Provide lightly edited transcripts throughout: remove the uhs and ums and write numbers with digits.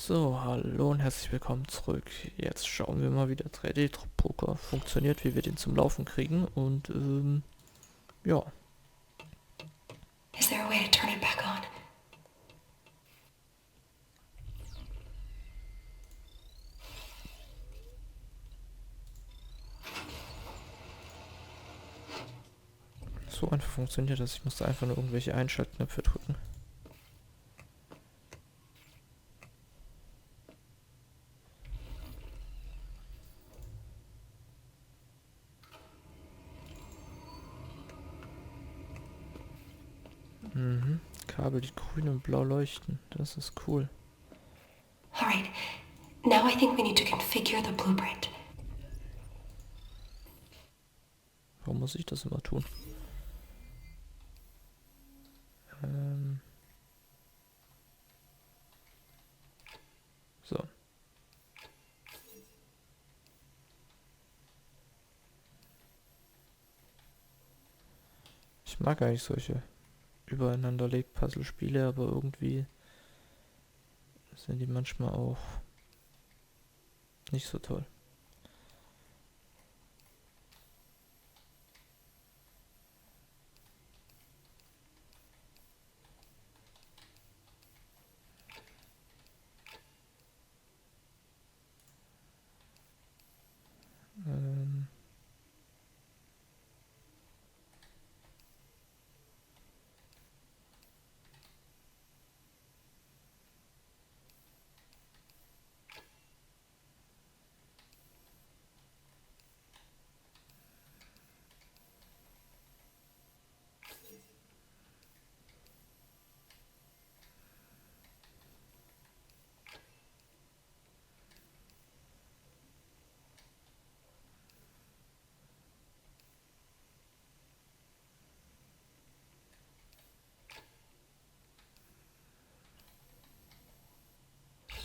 So, hallo und herzlich willkommen zurück. Jetzt schauen wir mal, wie der 3D-Drucker funktioniert, wie wir den zum Laufen kriegen und ja. Is there a way to turn it back on? So einfach funktioniert das. Ich musste einfach nur irgendwelche Einschaltknöpfe drücken. Kabel, die grün und blau leuchten. Das ist cool. Alright, now I think we need to configure the blueprint. Warum muss ich das immer tun? So. Ich mag eigentlich solche übereinanderlegt Puzzlespiele, aber irgendwie sind die manchmal auch nicht so toll. Ähm,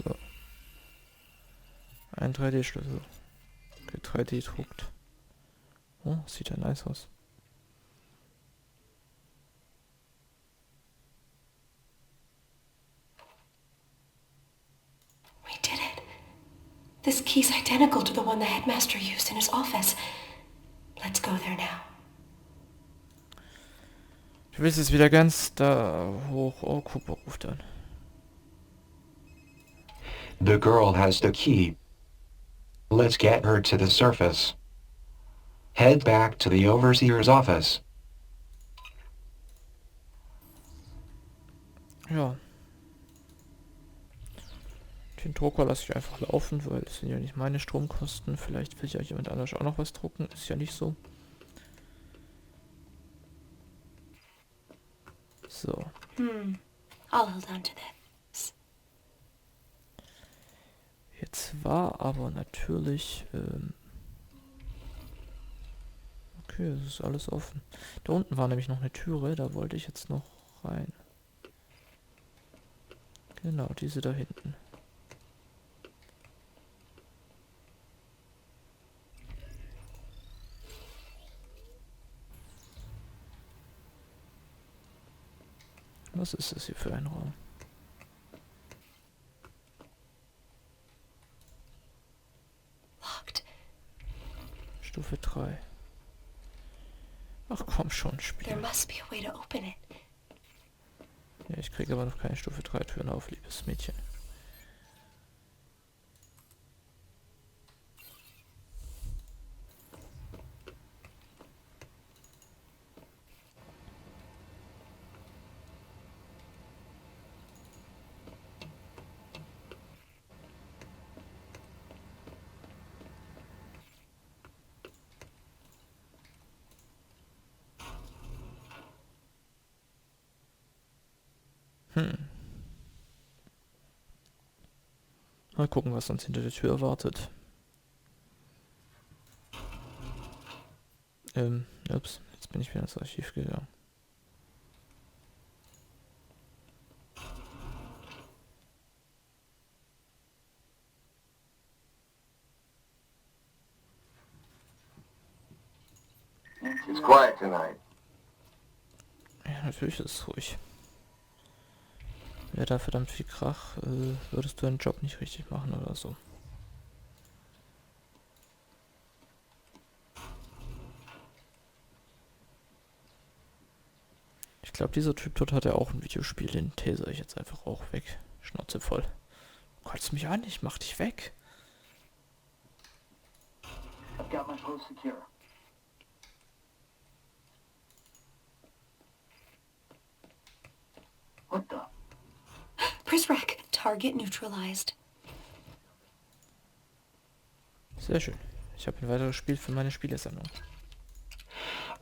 so. Ein 3D-Schlüssel. Okay, 3D druckt. Oh, sieht ja nice aus. We did it. This key's identical to the one the headmaster used in his office. Let's go there now. Du willst es wieder ganz da hoch. Oh, Cooper ruft an. The girl has the key. Let's get her to the surface. Head back to the overseer's office. Ja. Den Drucker lasse ich einfach laufen, weil es sind ja nicht meine Stromkosten. Vielleicht will ja jemand anders auch noch was drucken. Ist ja nicht so. So. I'll hold on to that. Jetzt war aber natürlich... okay, es ist alles offen. Da unten war nämlich noch eine Türe, da wollte ich jetzt noch rein. Genau, diese da hinten. Was ist das hier für ein Raum? Locked. Stufe 3. Ach komm schon, Spiel. There must be a way to open it. Ja, ich kriege aber noch keine Stufe 3 Türen auf, liebes Mädchen. Mal gucken, was uns hinter der Tür erwartet. Ups, jetzt bin ich wieder ins Archiv gegangen. It's quiet tonight. Ja, natürlich ist es ruhig. wäre da verdammt viel Krach, würdest du deinen Job nicht richtig machen oder so. Ich glaube, dieser Typ dort hat ja auch ein Videospiel, den taser ich jetzt einfach auch weg. Schnauze voll. Du kotzt mich an, ich mach dich weg. I've got my post secure. What the? Prisrec, target neutralized. Sehr schön. Ich habe ein weiteres Spiel für meine Spielesammlung.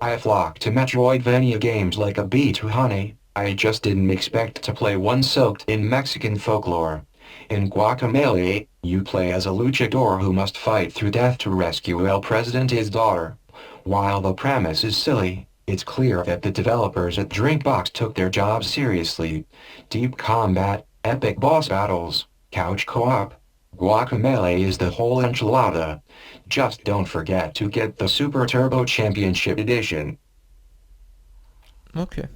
I flock to Metroidvania games like a bee to honey. I just didn't expect to play one soaked in Mexican folklore. In Guacamelee, you play as a luchador who must fight through death to rescue El President's daughter. While the premise is silly, it's clear that the developers at Drinkbox took their job seriously. Deep combat, epic boss battles, couch co-op. Guacamelee is the whole enchilada. Just don't forget to get the Super Turbo Championship Edition. Okay.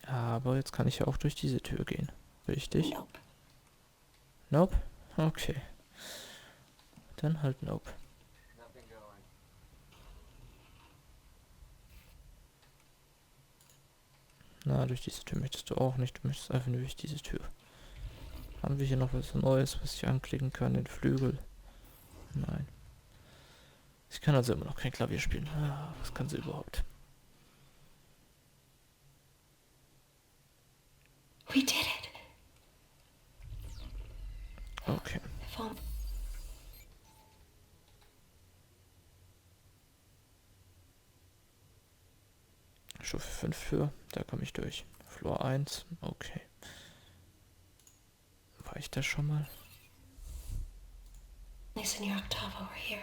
Aber jetzt kann ich ja auch durch diese Tür gehen. Richtig? Nope. Nope? Okay. Dann halt nope. Na, durch diese Tür möchtest du auch nicht. Du möchtest einfach nur durch diese Tür. Haben wir hier noch was Neues, was ich anklicken kann? Den Flügel? Nein. Ich kann also immer noch kein Klavier spielen. Ah, was kann sie überhaupt? We did it. Okay. Phone. Stufe 5 Tür. Da komme ich durch. Floor 1. Okay. War ich da schon mal? Senor Octavo were here.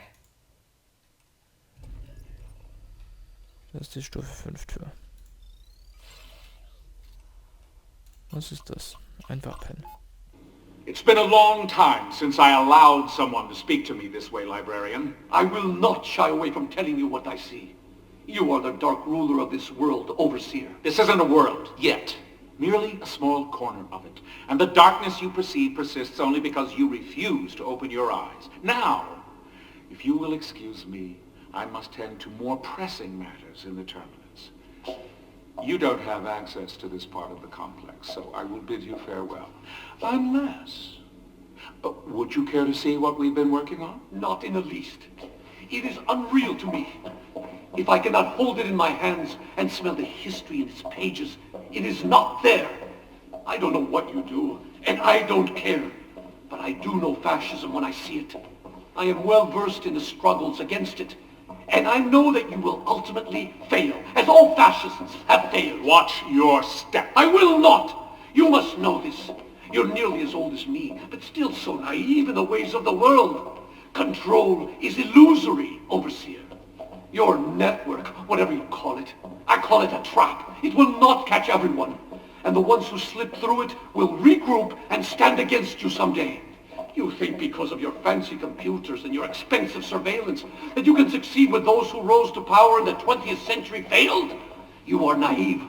Das ist die Stufe 5 Tür. Was ist das? Ein Wappen. It's been a long time since I allowed someone to speak to me this way, librarian. I will not shy away from telling you what I see. You are the dark ruler of this world, Overseer. This isn't a world, yet. Merely a small corner of it. And the darkness you perceive persists only because you refuse to open your eyes. Now, if you will excuse me, I must tend to more pressing matters in the terminus. You don't have access to this part of the complex, so I will bid you farewell. Unless... would you care to see what we've been working on? Not in the least. It is unreal to me. If I cannot hold it in my hands and smell the history in its pages, it is not there. I don't know what you do, and I don't care. But I do know fascism when I see it. I am well versed in the struggles against it. And I know that you will ultimately fail, as all fascists have failed. Watch your step. I will not! You must know this. You're nearly as old as me, but still so naive in the ways of the world. Control is illusory, Overseer. Your network, whatever you call it, I call it a trap. It will not catch everyone. And the ones who slip through it will regroup and stand against you someday. You think because of your fancy computers and your expensive surveillance that you can succeed with those who rose to power in the 20th century failed? You are naive.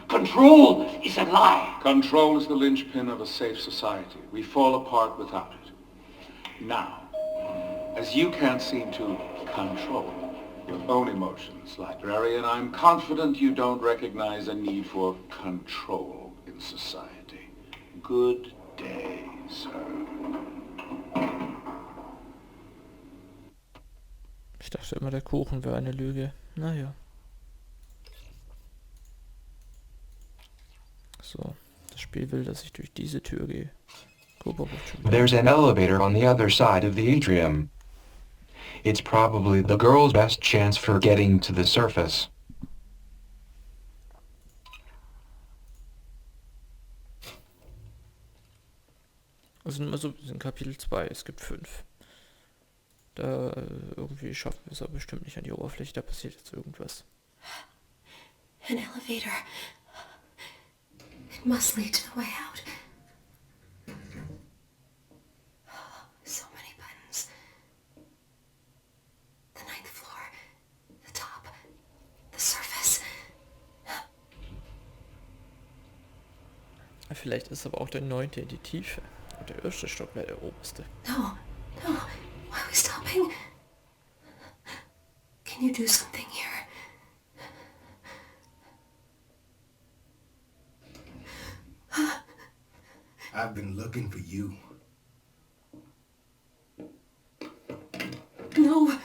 Control is a lie. Control is the linchpin of a safe society. We fall apart without it. Now, as you can't seem to control your own emotions, librarian, I'm confident you don't recognize a need for control in society. Good day, sir. Ich dachte immer, der Kuchen wäre eine Lüge. Naja. So, das Spiel will, dass ich durch diese Tür gehe. There's an elevator on the other side of the atrium. It's probably the girl's best chance for getting to the surface. Also immer so in Kapitel 2, es gibt 5. Da irgendwie schaffen wir es aber bestimmt nicht an die Oberfläche, da passiert jetzt irgendwas. An elevator. It must lead to the way out. So many buttons. The ninth floor. The top. Vielleicht ist aber auch der 9. in die Tiefe. Und der erste Stock wäre der oberste. No. Why are we stopping? Can you do something here? I've been looking for you. No.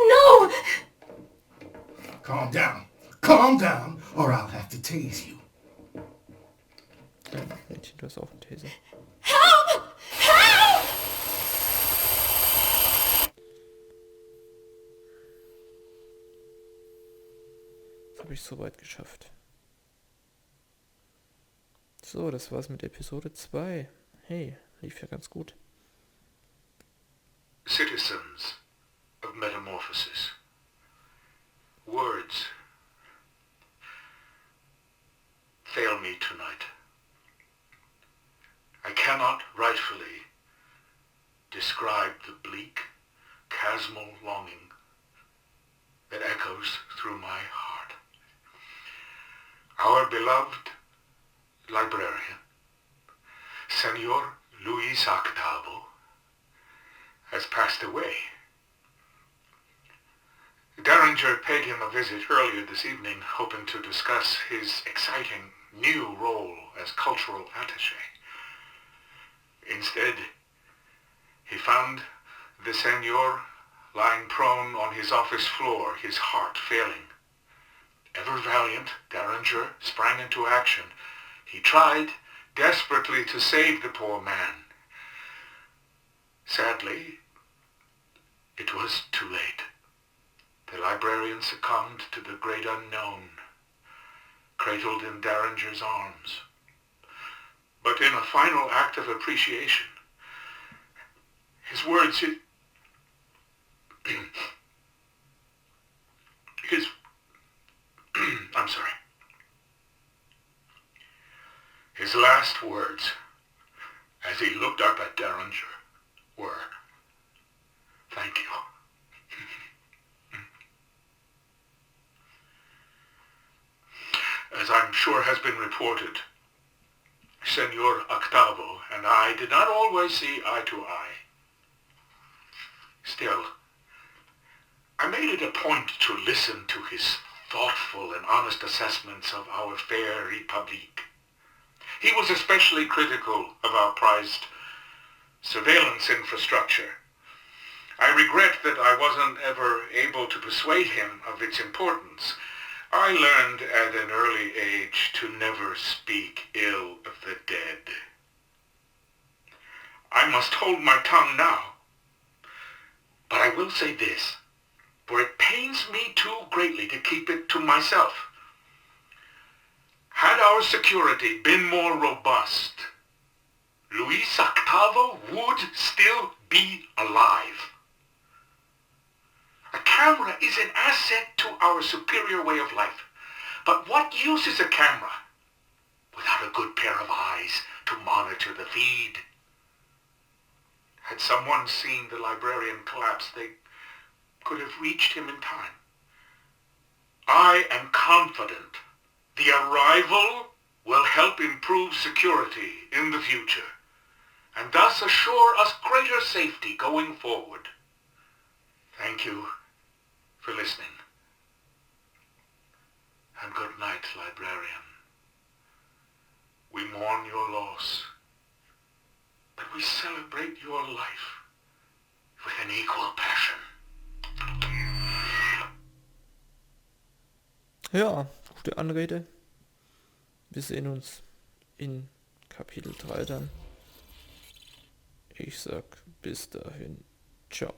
No! Calm down, or I'll have to tase you. Ja, Mädchen, du hast auch einen Taser. Help! Help! Jetzt habe ich es soweit geschafft. So, das war's mit Episode 2. Hey, lief ja ganz gut. Citizens of Metamorphosis. Words fail me tonight. I cannot rightfully describe the bleak, chasmal longing that echoes through my heart. Our beloved librarian, Senor Luis Octavo, has passed away. Derringer paid him a visit earlier this evening, hoping to discuss his exciting new role as cultural attaché. Instead, he found the Senor lying prone on his office floor, his heart failing. Ever valiant, Derringer sprang into action. He tried desperately to save the poor man. Sadly, it was too late. The librarian succumbed to the great unknown, cradled in Derringer's arms. But in a final act of appreciation, his words, I'm sorry. His last words, as he looked up at Derringer, were, "Thank you." As I'm sure has been reported, Senor Octavo and I did not always see eye to eye. Still, I made it a point to listen to his thoughtful and honest assessments of our fair Republique. He was especially critical of our prized surveillance infrastructure. I regret that I wasn't ever able to persuade him of its importance. I learned at an early age to never speak ill of the dead. I must hold my tongue now. But I will say this, for it pains me too greatly to keep it to myself. Had our security been more robust, Luis Octavo would still be alive. A camera is an asset to our superior way of life. But what use is a camera without a good pair of eyes to monitor the feed? Had someone seen the librarian collapse, they could have reached him in time. I am confident the arrival will help improve security in the future, and thus assure us greater safety going forward. Thank you for listening. And good night, librarian. We mourn your loss, but we celebrate your life with an equal passion. Ja, gute Anrede. Wir sehen uns in Kapitel 3 dann. Ich sag bis dahin. Ciao.